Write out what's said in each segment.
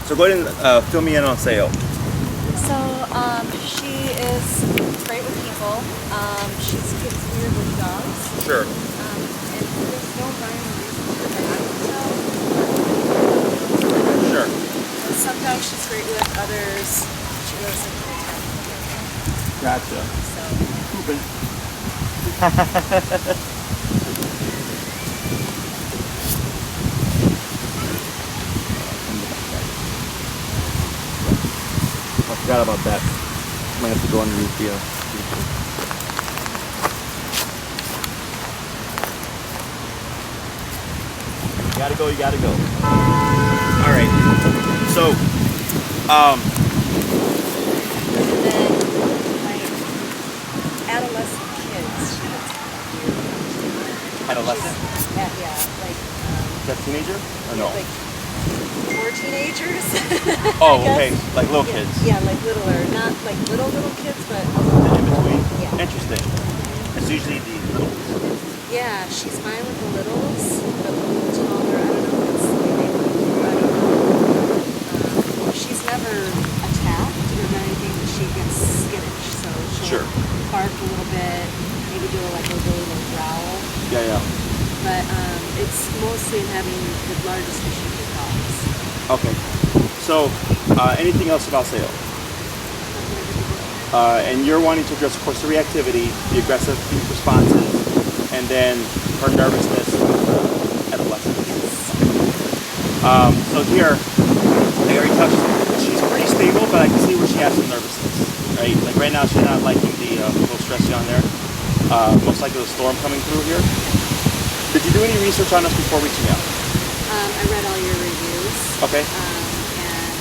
So go ahead and fill me in on Sayo. So she is great with people. She gets weird with dogs. Sure. And there's no rhyme or reason to that I can tell. Sure. And some dogs she's great with, others she goes like Gotcha. so. Pooping. I forgot about that. Might have to go underneath the You gotta go, you gotta go. Alright. So, And then like adolescent kids, she gets weird. adolescent? Yeah, like Is that teenager? Or no? like more teenagers. Oh, I guess. okay. Like little kids. Yeah, like littler, not like little kids, but In between? Yeah. Interesting. It's usually the little ones. yeah, she's fine with the littles, but the little taller, I don't know if it's the way they do, I don't know. She's never attacked or done anything, but she gets skittish, so she'll Sure. bark a little bit, maybe do like a really low growl, Yeah. but it's mostly in having the largest issue with dogs. Okay. So, anything else about Sayo? And you're wanting to address, of course, the reactivity, the aggressive responses, and then her nervousness with adolescence. So here, I already touched it. She's pretty stable, but I can see where she has some nervousness, right? Like right now, she's not liking the little stressy on there. Most likely the storm coming through here. Did you do any research on us before reaching out? I read all your reviews. Okay. And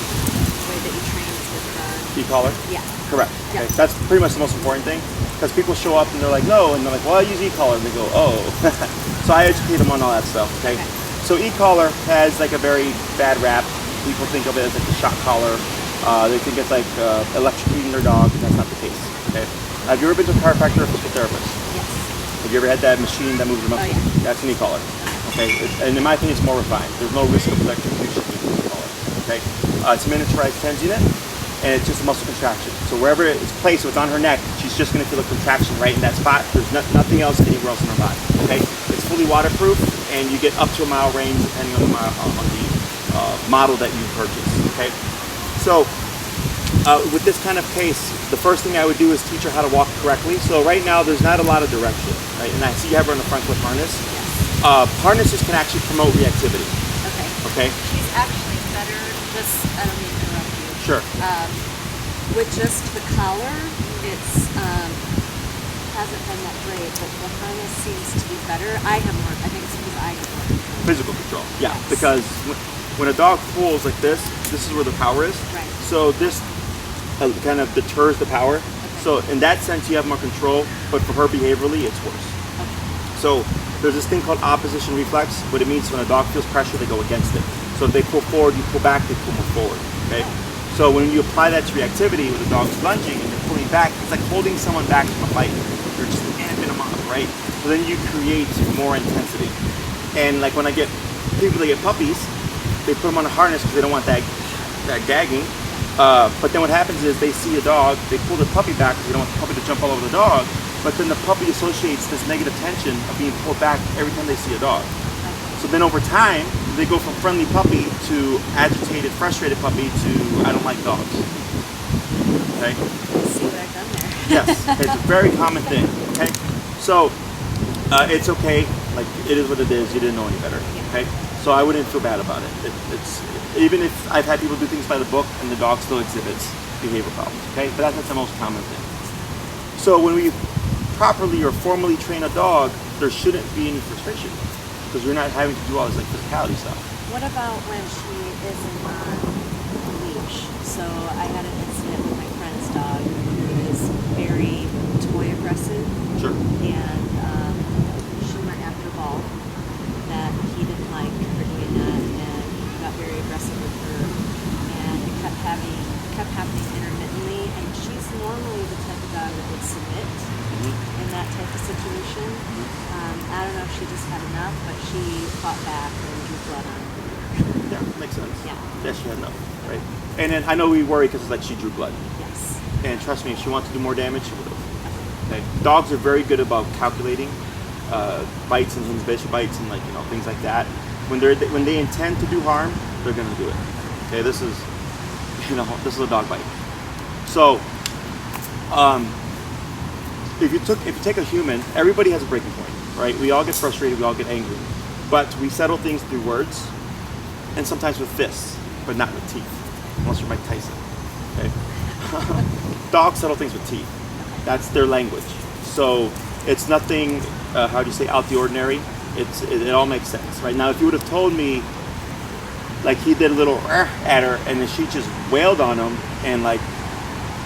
the way that you trained with E-collar? yeah. Correct. Yeah. Okay. That's pretty much the most important thing, because people show up and they're like, no, and they're like, well, I use e-collar, and they go, oh. So I educate them on all that stuff. Okay. So e-collar has like a very bad rap. People think of it as like a shock collar. They think it's like electrocuting their dog, and that's not the case. Okay. Have you ever been to a chiropractor or physical therapist? Yes. Have you ever had that machine that moves your muscles? Oh, yeah. That's an e-collar. Okay. And in my opinion, it's more refined. There's no risk of electrocution with an e-collar. Okay. It's a miniaturized TENS unit, and it's just a muscle contraction. So wherever it's placed, so it's on her neck, she's just going to feel a contraction right in that spot. There's nothing else anywhere else in her body. Okay. It's fully waterproof, and you get up to a mile range depending on the model that you purchase. Okay. So with this kind of case, the first thing I would do is teach her how to walk correctly. So right now, there's not a lot of direction, right? And I see you have her on the front foot harness. Harnesses can actually promote reactivity. Okay. Okay. She's actually better, just, I don't mean to interrupt you. Sure. With just the collar, it's hasn't been that great, but the harness seems to be better. I think it's because I have more control. Physical control. Yeah. Yes. Because when a dog pulls like this is where the power is. Right. So this kind of deters the power. Okay. So in that sense, you have more control, but for her behaviorally, it's worse. Okay. So there's this thing called opposition reflex. What it means is when a dog feels pressure, they go against it. So if they pull forward, you pull back, they pull more forward. Okay. So when you apply that to reactivity, when the dog's lunging and they're pulling back, it's like holding someone back from a fight. You're just amping them up, right? So then you create more intensity. And like when I get people that get puppies, they put them on a harness because they don't want that gagging. But then what happens is they see a dog, they pull the puppy back because they don't want the puppy to jump all over the dog. But then the puppy associates this negative tension of being pulled back every time they see a dog. So then over time, they go from friendly puppy to agitated, frustrated puppy to I don't like dogs. Okay? See what I've done there. Yes, it's a very common thing. Okay? So it's okay. Like it is what it is. You didn't know any better. Okay? So I wouldn't feel bad about it. It's even if I've had people do things by the book and the dog still exhibits behavior problems. Okay? But that's the most common thing. So when we properly or formally train a dog, there shouldn't be any frustration because we're not having to do all this like physicality stuff. What about when she isn't on the leash? So I had an incident with my friend's dog who is very toy aggressive. Sure. And she went after a ball that he didn't like her doing that, and he got very aggressive with her, and it kept happening intermittently. And she's normally the type of dog that would submit in that type of situation. I don't know if she just had enough, but she fought back and drew blood on her. Yeah, makes sense. Yeah. Yeah, she had no, right? And then I know we worry because it's like she drew blood. Yes. And trust me, if she wants to do more damage, she would have. Okay. Dogs are very good about calculating bites and inhibition bites and things like that. When they intend to do harm, they're gonna do it. Okay, this is a dog bite. So if you take a human, everybody has a breaking point, right? We all get frustrated, we all get angry, but we settle things through words and sometimes with fists, but not with teeth, unless you're Mike Tyson. Okay. Dogs settle things with teeth. That's their language. So it's nothing, how do you say, out the ordinary. It all makes sense. Right now, if you would have told me, like he did a little at her and then she just wailed on him and like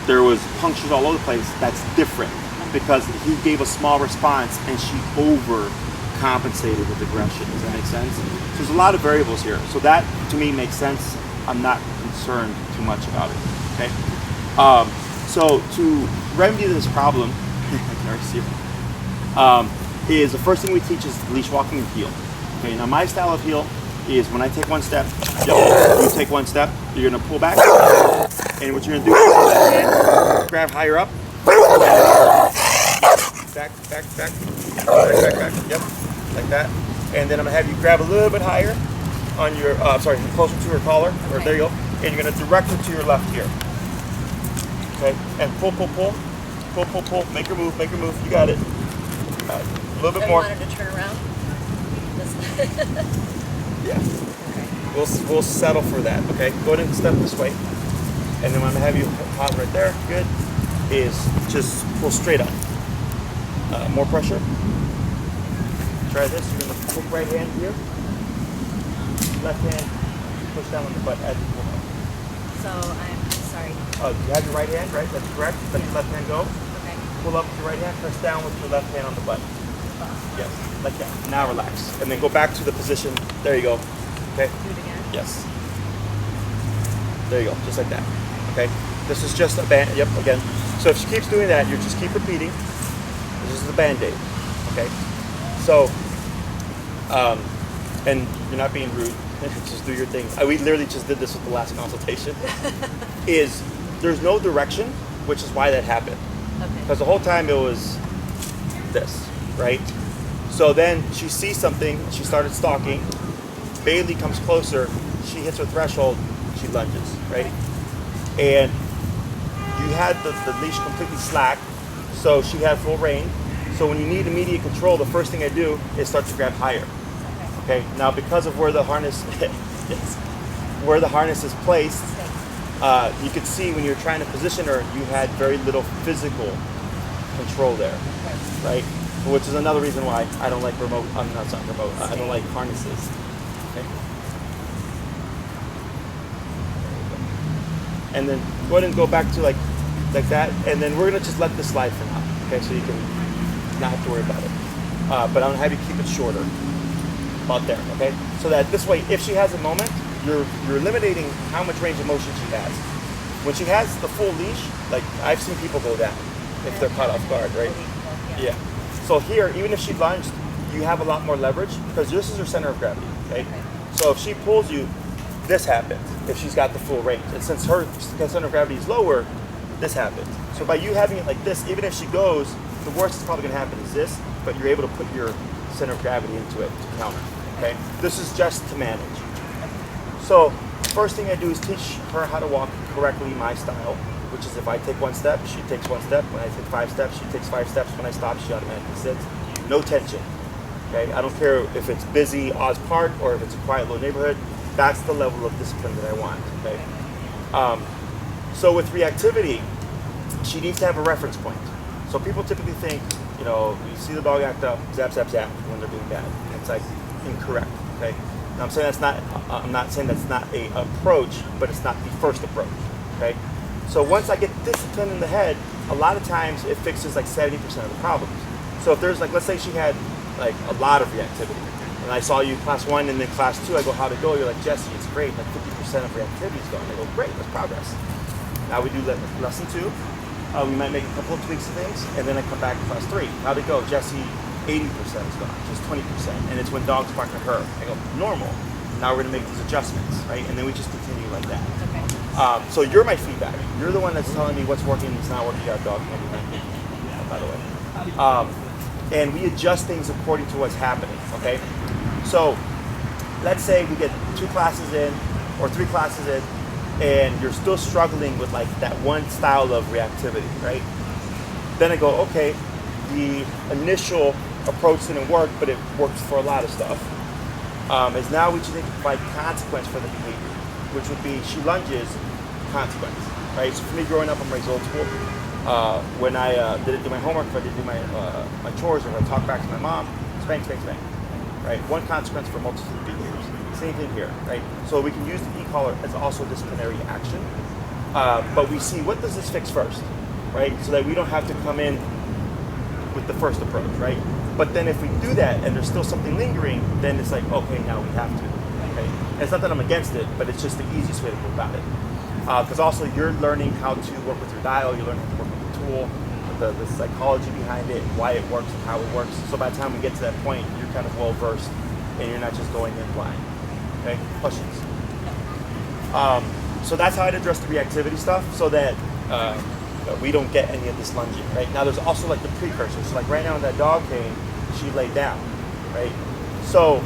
there was punctures all over the place, that's different because he gave a small response and she overcompensated with aggression. Does that make sense? So there's a lot of variables here. So that to me makes sense. I'm not concerned too much about it. Okay. So to remedy this problem, I can already see it, is the first thing we teach is leash walking and heel. Okay, now my style of heel is when I take one step, you take one step, you're gonna pull back, and what you're gonna do is grab higher up, back, yep, like that, and then I'm gonna have you grab a little bit higher on your, closer to her collar, or there you go, and you're gonna direct her to your left here. Okay, and pull, make her move, you got it. A little bit more. I wanted to turn around. Yeah. Okay. We'll settle for that, okay? Go ahead and step this way. And then I'm gonna have you pause right there, good, is just pull straight up. More pressure. Try this, you're gonna pull right hand here. Left hand, push down on the butt as you pull up. So I'm sorry. You have your right hand, right? That's correct. Let your left hand go. Okay. Pull up with your right hand, press down with your left hand on the butt. Yes, like that. Now relax. And then go back to the position. There you go. Okay? Do it again. Yes. There you go, just like that. Okay? This is just a band, yep, again. So if she keeps doing that, you just keep repeating. This is the Band-Aid. Okay? So, and you're not being rude. Just do your thing. We literally just did this with the last consultation. There's no direction, which is why that happened. Okay. Because the whole time it was this, right? So then she sees something, she started stalking. Bailey comes closer, she hits her threshold, she lunges, right? And you had the leash completely slack, so she had full rein. So when you need immediate control, the first thing I do is start to grab higher. Okay, now because of where the harness is placed, you could see when you're trying to position her, you had very little physical control there, right? Which is another reason why I don't like I don't like harnesses. Okay. And then go ahead and go back to like that, and then we're gonna just let this slide for now. Okay, so you can not have to worry about it. But I'm gonna have you keep it shorter, about there. Okay, so that this way, if she has a moment, you're eliminating how much range of motion she has. When she has the full leash, like I've seen people go down if they're caught off guard, right? Yeah. So here, even if she lunged, you have a lot more leverage because this is her center of gravity, okay? So if she pulls you, this happens if she's got the full range. And since her center of gravity is lower, this happens. So by you having it like this, even if she goes, the worst that's probably gonna happen is this, but you're able to put your center of gravity into it to counter, okay? This is just to manage. So first thing I do is teach her how to walk correctly my style, which is if I take one step, she takes one step. When I take 5 steps, she takes 5 steps. When I stop, she automatically sits. No tension. Okay, I don't care if it's busy Oz Park or if it's a quiet little neighborhood. That's the level of discipline that I want. Okay. So with reactivity, she needs to have a reference point. So people typically think, you see the dog act up, zap, zap, zap when they're being bad. It's like incorrect. Okay. Now I'm saying that's not. I'm not saying that's not a approach, but it's not the first approach. Okay. So once I get discipline in the head, a lot of times it fixes like 70% of the problems. So if there's like, let's say she had like a lot of reactivity, and I saw you class 1 and then class 2, I go, how'd it go? You're like, Jesse, it's great, like 50% of reactivity is gone. I go, great, that's progress. Now we do lesson 2, we might make a couple of tweaks to things, and then I come back to class 3. How'd it go? Jesse, 80% is gone, just 20%, and it's when dogs bark at her. I go, normal. Now we're gonna make these adjustments, right? And then we just continue like that. Okay. So you're my feedback. You're the one that's telling me what's working and what's not working. Our dog, by the way. And we adjust things according to what's happening, okay? So let's say we get 2 classes in or 3 classes in, and you're still struggling with like that one style of reactivity, right? Then I go, okay, the initial approach didn't work, but it works for a lot of stuff. Is now we just need to provide consequence for the behavior, which would be she lunges, consequence, right? So for me growing up, I'm raised old school. When I didn't do my homework, if I didn't do my chores, or if I talked back to my mom, spank, spank, spank, right? One consequence for multitude of behaviors. Same thing here, right? So we can use the e-collar as also a disciplinary action, but we see what does this fix first, right? So that we don't have to come in with the first approach, right? But then if we do that and there's still something lingering, then it's like, okay, now we have to, okay? And it's not that I'm against it, but it's just the easiest way to go about it. Because also you're learning how to work with your dial, you're learning how to work with the tool, the psychology behind it, why it works and how it works. So by the time we get to that point, you're kind of well versed and you're not just going in blind. Okay, questions? So that's how I'd address the reactivity stuff so that we don't get any of this lunging, right? Now there's also like the precursor. So like right now in that dog came, she laid down, right? So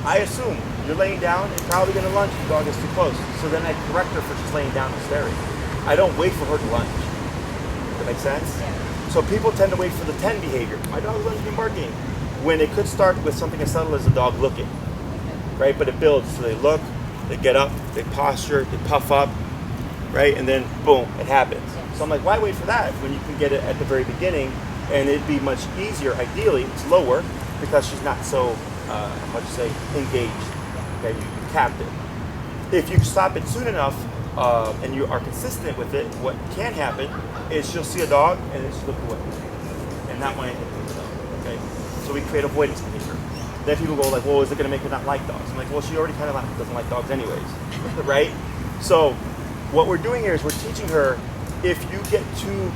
I assume you're laying down and probably gonna lunge if the dog is too close. So then I correct her for just laying down and staring. I don't wait for her to lunge. Does that make sense? Yeah. So people tend to wait for the 10 behavior. My dog's lunging and barking. When it could start with something as subtle as a dog looking, right? But it builds. So they look, they get up, they posture, they puff up, right? And then boom, it happens. So I'm like, why wait for that when you can get it at the very beginning and it'd be much easier, ideally, it's lower because she's not so, engaged, okay, you capped it. If you stop it soon enough and you are consistent with it, what can happen is she'll see a dog and it's look away. And that way, okay? So we create avoidance behavior. Then people go like, well, is it gonna make her not like dogs? I'm like, well, she already kind of doesn't like dogs anyways, right? So what we're doing here is we're teaching her if you get too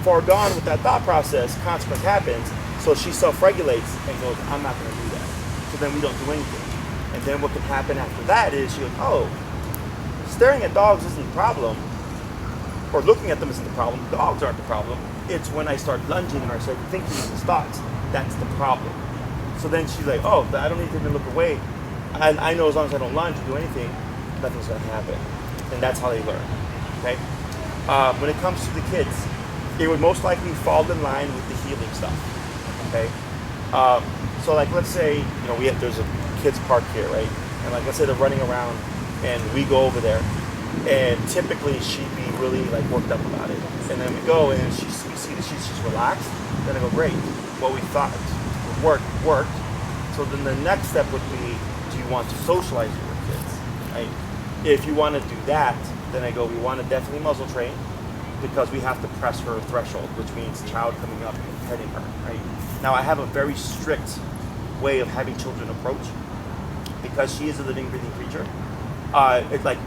far gone with that thought process, consequence happens. So she self-regulates and goes, I'm not gonna do that. So then we don't do anything. And then what can happen after that is she goes, oh, staring at dogs isn't the problem, or looking at them isn't the problem, dogs aren't the problem. It's when I start lunging and I start thinking these thoughts, that's the problem. So then she's like, oh, I don't need to even look away. I know as long as I don't lunge or do anything, nothing's gonna happen. And that's how they learn, okay? When it comes to the kids, it would most likely fall in line with the healing stuff, okay? So like, let's say, there's a kids park here, right? And like, let's say they're running around and we go over there and typically she'd be really like worked up about it. And then we go and we see that she's just relaxed. Then I go, great, what we thought worked. So then the next step would be, do you want to socialize with your kids, right? If you want to do that, then I go, we want to definitely muzzle train because we have to press her threshold, which means child coming up and petting her, right? Now I have a very strict way of having children approach because she is a living, breathing creature. It's like,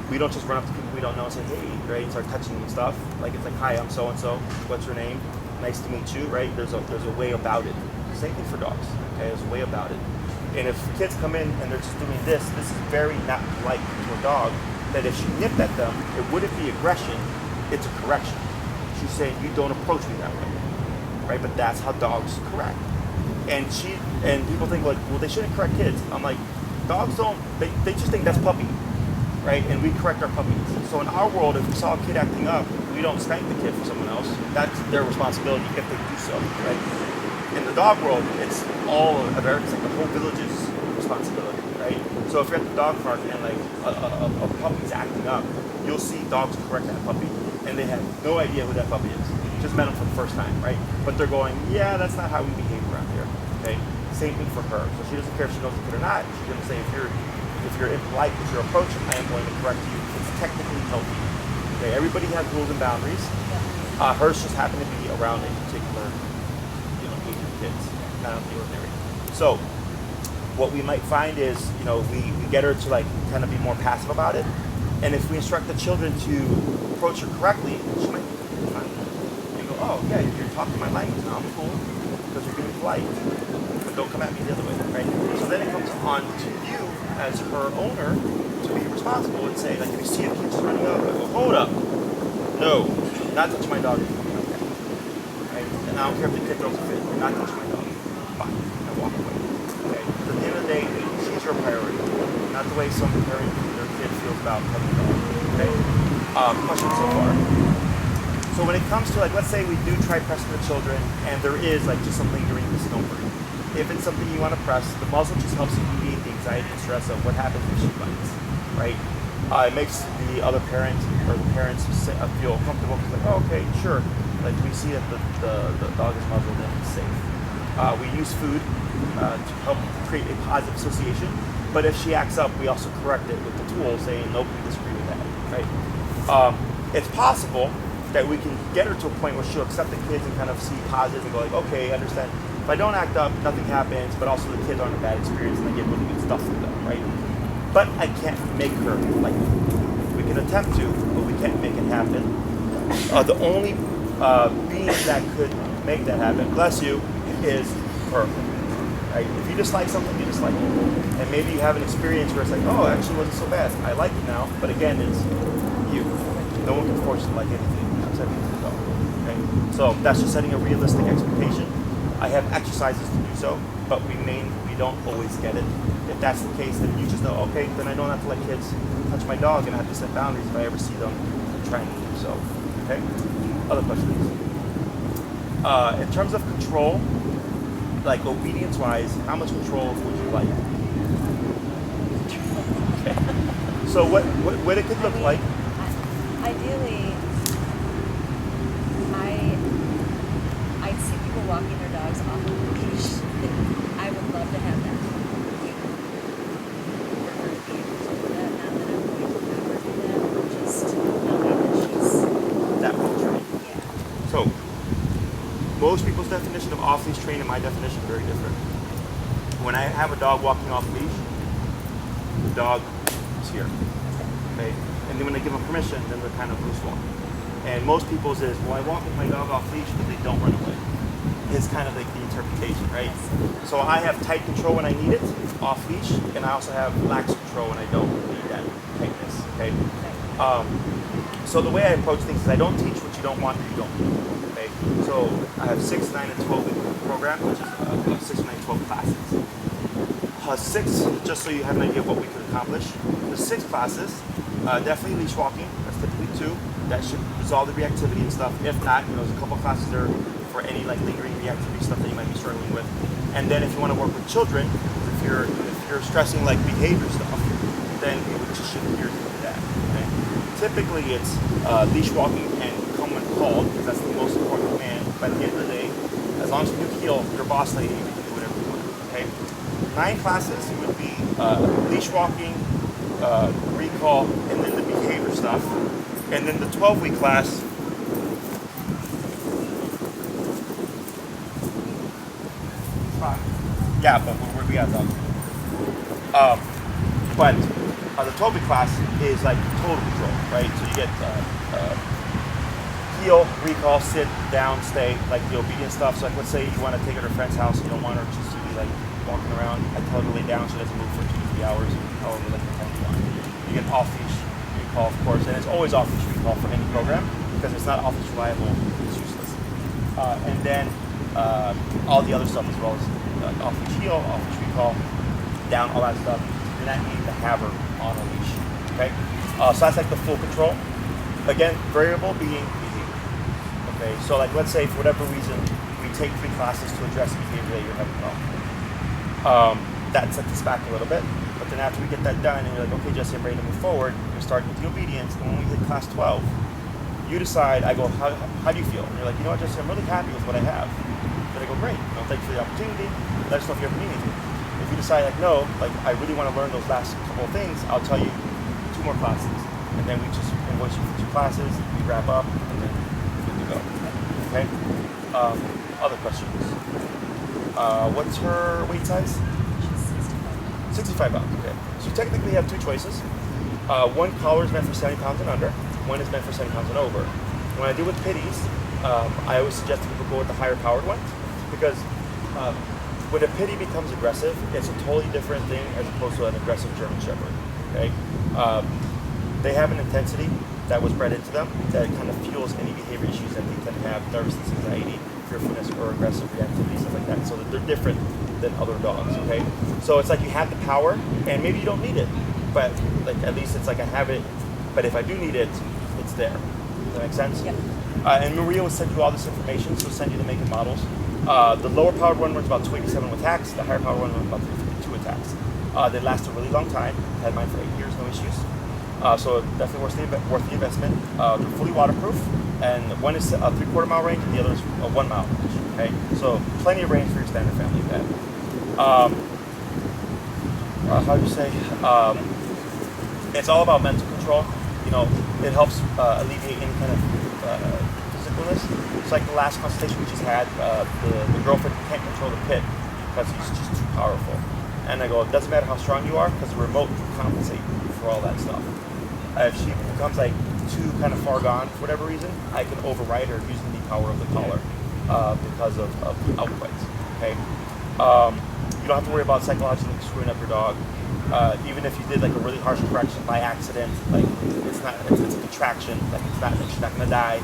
we don't just run up to people we don't know and say, hey, right? Start touching them and stuff. Like, it's like, hi, I'm so-and-so. What's your name? Nice to meet you, right? There's a way about it. Same thing for dogs, okay? There's a way about it. And if kids come in and they're just doing this is very not polite to a dog, that if she nipped at them, it wouldn't be aggression, it's a correction. She's saying, you don't approach me that way, right? But that's how dogs correct. And people think like, well, they shouldn't correct kids. I'm like, dogs don't, they just think that's puppy, right? And we correct our puppies. So in our world, if we saw a kid acting up, we don't spank the kid for someone else. That's their responsibility if they do so, right? In the dog world, it's all of it's like the whole village's responsibility, right? So if you're at the dog park and like a puppy's acting up, you'll see dogs correct that puppy, and they have no idea who that puppy is. Just met them for the first time, right? But they're going, yeah, that's not how we behave around here, okay? Same thing for her. So she doesn't care if she knows the kid or not. She's gonna say, if you're impolite with your approach, I am going to correct you. It's technically healthy. Okay, everybody has rules and boundaries. Hers just happen to be around a particular kids, not out of the ordinary. So what we might find is, we get her to like kind of be more passive about it. And if we instruct the children to approach her correctly, she might be fine. And go, oh yeah, you're talking my language now, I'm cool, because you're being polite. But don't come at me the other way, right? So then it comes on to you as her owner to be responsible and say, like, if you see a kid just running out, I go, hold up, no, not touch my dog. Right? And I don't care if the kid throws a fit, not touch my dog. Fine, and walk away. Okay? But at the end of the day, she's your priority, not the way some parent their kid feels about touching the dog. Okay? Questions so far? So when it comes to, like, let's say we do try pressing the children and there is like just some lingering discomfort. If it's something you want to press, the muzzle just helps alleviate the anxiety and stress of what happens if she bites, right? It makes the other parent or the parents feel comfortable because, like, oh, okay, sure, like we see that the dog is muzzled and it's safe. We use food to help create a positive association, but if she acts up, we also correct it with the tool saying, nope, we disagree with that, right? It's possible that we can get her to a point where she'll accept the kids and kind of see positive and go, like, okay, I understand. If I don't act up, nothing happens, but also the kids aren't a bad experience and they get really good stuff from them, right? But I can't make her like that. We can attempt to, but we can't make it happen. The only being that could make that happen, bless you, is her. Right? If you dislike something, you dislike it. And maybe you have an experience where it's like, oh, it actually wasn't so bad. I like it now, but again, it's you. No one can force you to like anything. Okay? So that's just setting a realistic expectation. I have exercises to do so, but we don't always get it. If that's the case, then you just know, okay, then I don't have to let kids touch my dog and I have to set boundaries if I ever see them trying to do so. Okay? Other questions? In terms of control, like obedience-wise, how much control would you like? Okay. So what it could look like? Ideally, I'd see people walking their dogs off the leash. I would love to have that. So, most people's definition of off-leash training and my definition are very different. When I have a dog walking off-leash, the dog is here. Okay? And then when they give them permission, then they're kind of loose walking. And most people's is, well, I walk with my dog off-leash, but they don't run away. It's kind of like the interpretation, right? So I have tight control when I need it, off-leash, and I also have lax control when I don't need that tightness, okay? So the way I approach things is I don't teach what you don't want, you don't need, okay? So I have 6, 9, and 12 week program, which is 6, 9, 12 classes. 6, just so you have an idea of what we could accomplish. The 6 classes, definitely leash walking, that's typically 2. That should resolve the reactivity and stuff. If not, there's a couple classes there for any like lingering reactivity stuff that you might be struggling with. And then if you want to work with children, if you're stressing like behavior stuff, then you just should adhere to that. Okay? Typically it's leash walking and come when called, because that's the most important command. By the end of the day, as long as you heal your boss lady, you can do whatever you want. Okay? 9 classes would be leash walking, recall, and then the behavior stuff. And then the 12-week class, yeah, but we got dogs. But the 12-week class is like total control, right? So you get heel, recall, sit, down, stay, like the obedience stuff. So like, let's say you want to take her to a friend's house, you don't want her just to be like walking around. I tell her to lay down, she doesn't move for 2 to 3 hours, however like the time you want. You get off-leash recall, of course, and it's always off-leash recall for any program, because if it's not off-leash reliable, it's useless. And then all the other stuff as well as off-leash heel, off-leash recall, down, all that stuff. And that means to have her on a leash. Okay, so that's like the full control. Again, variable being behavior. Okay, so like let's say for whatever reason we take 3 classes to address the behavior that you're having problem. That sets us back a little bit. But then after we get that done and you're like, okay, Jesse, I'm ready to move forward, you're starting with the obedience, and when we hit class 12, you decide, I go, how do you feel? And you're like, you know what, Jesse, I'm really happy with what I have. Then I go, great, thank you for the opportunity, let us know if you ever need anything. If you decide, like, no, like, I really want to learn those last couple of things, I'll tell you 2 more classes. And then we just invoice you for 2 classes, we wrap up, and then we're good to go. Okay? Other questions? What's her weight size? 65 pounds, okay. So you technically have 2 choices. One collar is meant for 70 pounds and under. One is meant for 70 pounds and over. When I deal with Pitties, I always suggest that people go with the higher powered ones, because when a Pittie becomes aggressive, it's a totally different thing as opposed to an aggressive German Shepherd. Okay, they have an intensity that was bred into them that kind of fuels any behavior issues that they tend to have: nervousness, anxiety, fearfulness, or aggressive reactivity, stuff like that. So that they're different than other dogs. Okay, so it's like you have the power, and maybe you don't need it, but like at least it's like I have it. But if I do need it, it's there. Does that make sense? Yep. And Maria will send you all this information, so send you the make and models. The lower powered one runs about 287 with attacks. The higher powered one runs about 352 attacks. They last a really long time. Had mine for 8 years, no issues. So definitely worth the investment. They're fully waterproof, and one is a 3/4 mile range, and the other is a 1 mile range. Okay, so plenty of range for your standard family pet. How do you say? It's all about mental control. You know, it helps alleviate any kind of physicalness. It's like the last consultation we just had. The girlfriend can't control the pit because he's just too powerful. And I go, it doesn't matter how strong you are, because the remote can compensate for all that stuff. If she becomes like too kind of far gone for whatever reason, I can override her using the power of the collar because of the outputs. Okay, you don't have to worry about psychologically screwing up your dog. Even if you did like a really harsh correction by accident, like it's a contraction, like she's not gonna die.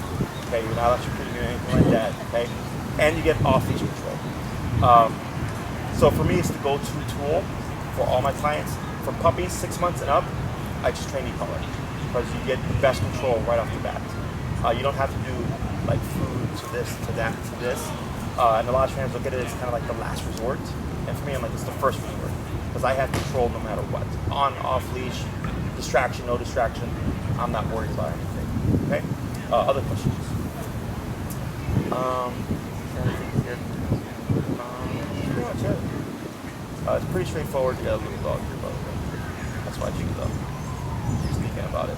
Okay, you're not electrocuting or anything like that. Okay, and you get off leash control. So for me, it's the go-to tool for all my clients. For puppies 6 months and up, I just train e-collar because you get the best control right off the bat. You don't have to do like food to this, to that, to this. And a lot of trainers look at it as kind of like the last resort. And for me, I'm like, it's the first resort because I have control no matter what. On, off leash, distraction, no distraction. I'm not worried about anything. Okay. Other questions? Pretty much it. It's pretty straightforward. You got a little dog here, by the way. That's why I think though. She's thinking about it.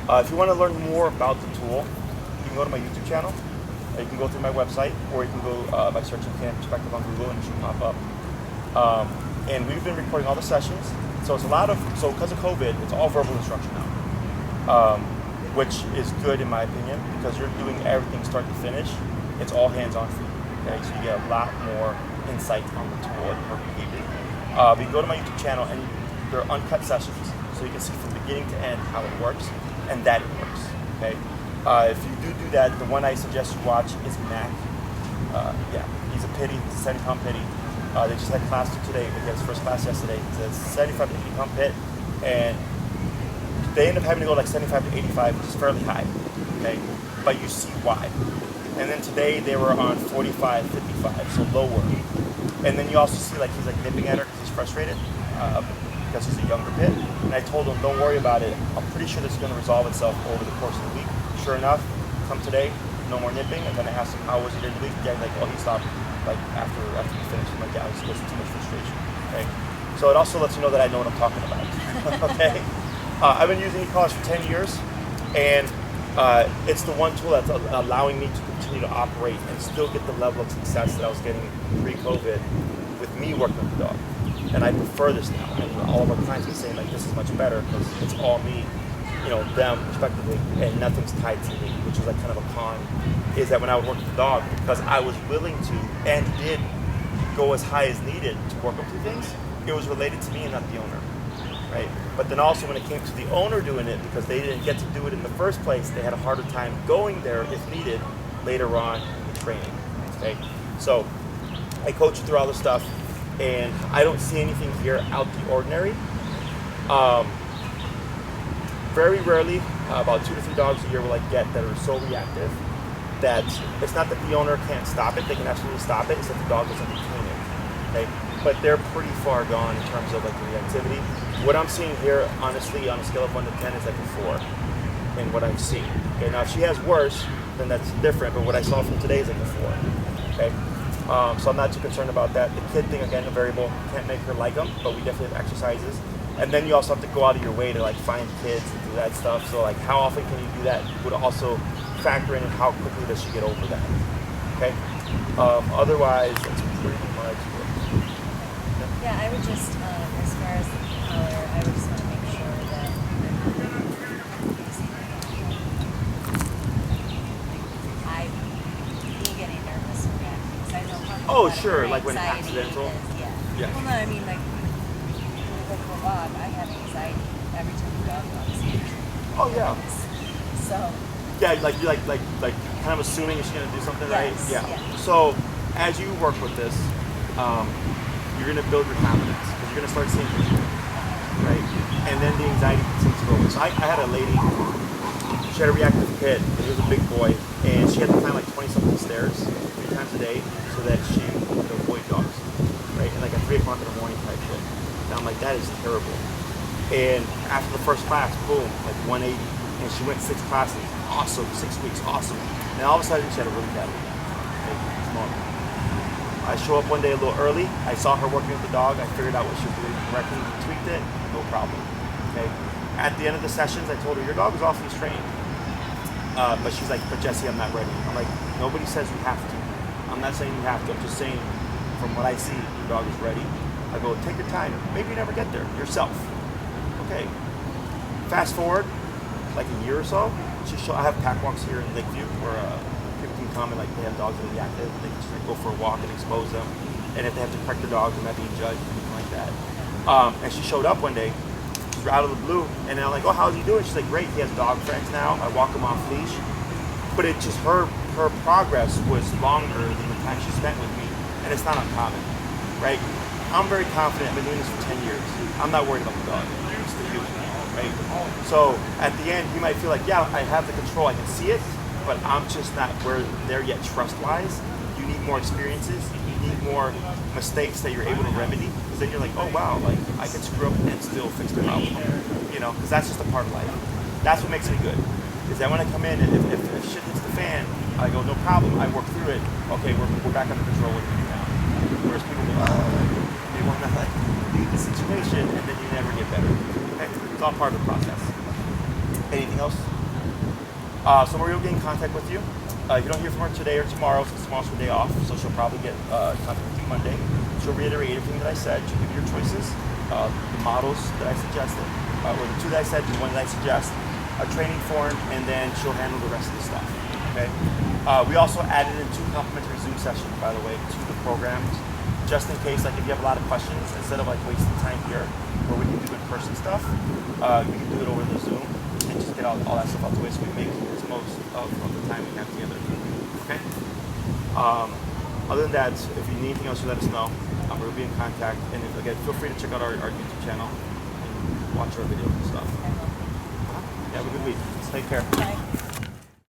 If you want to learn more about the tool, you can go to my YouTube channel. You can go through my website, or you can go by searching Canine Perspective on Google, and it should pop up. And we've been recording all the sessions. So it's so because of COVID, it's all verbal instruction now, which is good in my opinion because you're doing everything start to finish. It's all hands-on for you. Okay, so you get a lot more insight on the tool and her behavior. But you can go to my YouTube channel, and they're uncut sessions, so you can see from beginning to end how it works and that it works. Okay, if you do that, the one I suggest you watch is Mac. He's a Pittie, he's a 70-pound Pittie. They just had class today. They had his first class yesterday. It's a 75 to 80-pound pit, and they end up having to go like 75 to 85, which is fairly high. Okay, but you see why. And then today they were on 45, 55, so lower. And then you also see like he's like nipping at her because he's frustrated because he's a younger pit. And I told him, don't worry about it. I'm pretty sure this is going to resolve itself over the course of the week. Sure enough, come today, no more nipping. And then I asked him, how was he during the week? Yeah, like, he stopped like after he finished. I'm like, yeah, it was just too much frustration. Okay. So it also lets you know that I know what I'm talking about. Okay. I've been using e-collars for 10 years, and it's the one tool that's allowing me to continue to operate and still get the level of success that I was getting pre-COVID with me working with the dog. And I prefer this now. And all of our clients are saying like this is much better because it's all me, them respectively, and nothing's tied to me, which is like kind of a con. Is that when I would work with the dog, because I was willing to and did go as high as needed to work up through things, it was related to me and not the owner. Right? But then also when it came to the owner doing it, because they didn't get to do it in the first place, they had a harder time going there if needed later on in the training. Okay? So I coach you through all this stuff, and I don't see anything here out the ordinary. Very rarely, about 2 to 3 dogs a year will I get that are so reactive that it's not that the owner can't stop it, they can absolutely stop it, it's that the dog doesn't retain it. Okay? But they're pretty far gone in terms of like the reactivity. What I'm seeing here, honestly, on a scale of 1 to 10 is like a 4 in what I've seen. Okay, now if she has worse, then that's different, but what I saw from today is like a 4. Okay, so I'm not too concerned about that. The kid thing, again, a variable, can't make her like them, but we definitely have exercises. And then you also have to go out of your way to like find kids and do that stuff. So like how often can you do that would also factor in how quickly does she get over that. Okay, otherwise, that's pretty much it. Yeah, I would just, as far as the color, I would just want to make sure that I'm getting nervous with that because I know how Oh, that sure, her like when anxiety accidental? is- yeah. Yeah. Well, no, I mean, like, when we go for a walk, I have anxiety every time the dog walks. Oh yeah. So, Yeah, like you're like kind of assuming she's gonna do something, right? Yes, Yeah. yeah. So as you work with this, you're gonna build your confidence because you're gonna start seeing pictures, right? And then the anxiety continues to go away. So I had a lady, she had a reactive pit, and he was a big boy, and she had to climb like 20-something stairs 3 times a day so that she could avoid dogs, right? And like at 3 o'clock in the morning type shit. And I'm like, that is terrible. And after the first class, boom, like 180. And she went 6 classes. Awesome. 6 weeks. Awesome. And all of a sudden, she had a really bad week. Okay, it's normal. I show up one day a little early. I saw her working with the dog. I figured out what she was doing correctly. Tweaked it. No problem. Okay. At the end of the sessions, I told her, your dog is off leash trained. But she's like, but Jesse, I'm not ready. I'm like, nobody says you have to. I'm not saying you have to. I'm just saying, from what I see, your dog is ready. I go, take your time. Maybe you never get there yourself. Okay. Fast forward, like a year or so, I have pack walks here in Lakeview where people can come and like they have dogs that are reactive. They can just like go for a walk and expose them. And if they have to correct their dog, they're not being judged, anything like that. And she showed up one day, she's out of the blue, and I'm like, oh, how's he doing? She's like, great, he has dog friends now. I walk him off leash. But it just, her progress was longer than the time she spent with me. And it's not uncommon, right? I'm very confident. I've been doing this for 10 years. I'm not worried about the dog. It's the human, right? So at the end, you might feel like, yeah, I have the control. I can see it, but I'm just not there yet trust-wise. You need more experiences. You need more mistakes that you're able to remedy. Because then you're like, oh, wow, like I can screw up and still fix the problem. You know, because that's just a part of life. That's what makes me good. Is that when I come in and if shit hits the fan, I go, no problem. I work through it. Okay, we're back under control. What do we do now? Whereas people go, they want to like leave the situation and then you never get better. Okay? It's all part of the process. Anything else? So Maria will get in contact with you. If you don't hear from her today or tomorrow, since tomorrow's her day off, so she'll probably get in contact with you Monday. She'll reiterate everything that I said. She'll give you your choices, the models that I suggested, or the 2 that I said, the 1 that I suggest, a training form, and then she'll handle the rest of the stuff. Okay. We also added in 2 complimentary Zoom sessions, by the way, to the programs, just in case, like if you have a lot of questions, instead of like wasting time here, where we can do in-person stuff, we can do it over the Zoom and just get all that stuff out the way, so we make the most of the time we have together. Okay. Other than that, if you need anything else, you let us know. We'll be in contact, and again, feel free to check out our YouTube channel and watch our videos and stuff. Have a good week. Take care. Bye.